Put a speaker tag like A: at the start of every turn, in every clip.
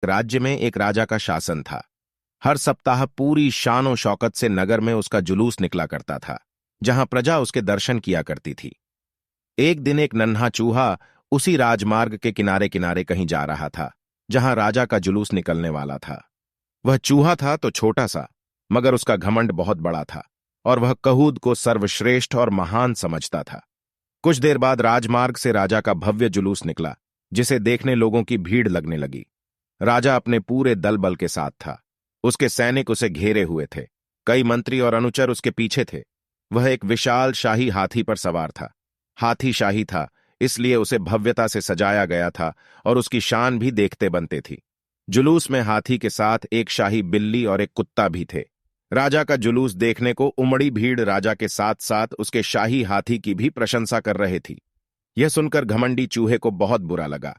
A: राज्य में एक राजा का शासन था। हर सप्ताह पूरी शान और शौकत से नगर में उसका जुलूस निकला करता था, जहां प्रजा उसके दर्शन किया करती थी। एक दिन एक नन्हा चूहा उसी राजमार्ग के किनारे किनारे कहीं जा रहा था, जहां राजा का जुलूस निकलने वाला था। वह चूहा था तो छोटा सा, मगर उसका घमंड बहुत बड़ा था और वह कहूद को सर्वश्रेष्ठ और महान समझता था। कुछ देर बाद राजमार्ग से राजा का भव्य जुलूस निकला, जिसे देखने लोगों की भीड़ लगने लगी। राजा अपने पूरे दल बल के साथ था। उसके सैनिक उसे घेरे हुए थे। कई मंत्री और अनुचर उसके पीछे थे। वह एक विशाल शाही हाथी पर सवार था। हाथी शाही था, इसलिए उसे भव्यता से सजाया गया था और उसकी शान भी देखते बनते थी। जुलूस में हाथी के साथ एक शाही बिल्ली और एक कुत्ता भी थे। राजा का जुलूस देखने को उमड़ी भीड़ राजा के साथ साथ उसके शाही हाथी की भी प्रशंसा कर रहे थी। यह सुनकर घमंडी चूहे को बहुत बुरा लगा।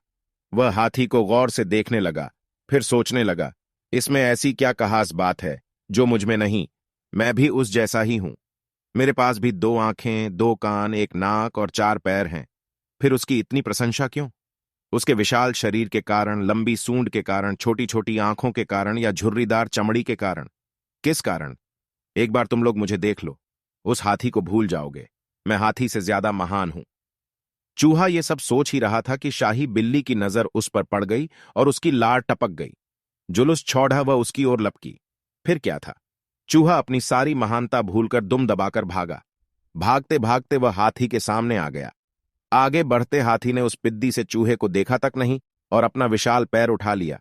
A: वह हाथी को गौर से देखने लगा, फिर सोचने लगा, इसमें ऐसी क्या खास बात है जो मुझ में नहीं? मैं भी उस जैसा ही हूं। मेरे पास भी 2 आंखें, 2 कान, 1 नाक और 4 पैर हैं। फिर उसकी इतनी प्रशंसा क्यों? उसके विशाल शरीर के कारण, लंबी सूंड के कारण, छोटी छोटी आंखों के कारण या झुर्रीदार चमड़ी के कारण? किस कारण? एक बार तुम लोग मुझे देख लो, उस हाथी को भूल जाओगे। मैं हाथी से ज्यादा महान हूं। चूहा यह सब सोच ही रहा था कि शाही बिल्ली की नजर उस पर पड़ गई और उसकी लार टपक गई। जुलूस छोड़ा वह उसकी ओर लपकी। फिर क्या था? चूहा अपनी सारी महानता भूलकर दुम दबाकर भागा। भागते भागते वह हाथी के सामने आ गया। आगे बढ़ते हाथी ने उस पिद्दी से चूहे को देखा तक नहीं और अपना विशाल पैर उठा लिया।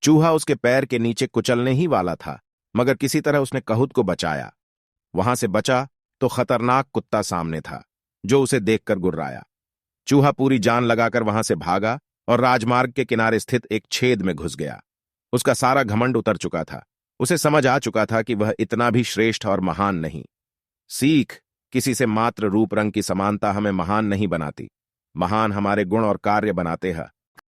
A: चूहा उसके पैर के नीचे कुचलने ही वाला था, मगर किसी तरह उसने कहूत को बचाया। वहां से बचा तो खतरनाक कुत्ता सामने था, जो उसे देखकर गुर्राया। चूहा पूरी जान लगाकर वहां से भागा और राजमार्ग के किनारे स्थित एक छेद में घुस गया। उसका सारा घमंड उतर चुका था। उसे समझ आ चुका था कि वह इतना भी श्रेष्ठ और महान नहीं। सीख, किसी से मात्र रूप रंग की समानता हमें महान नहीं बनाती। महान हमारे गुण और कार्य बनाते हैं।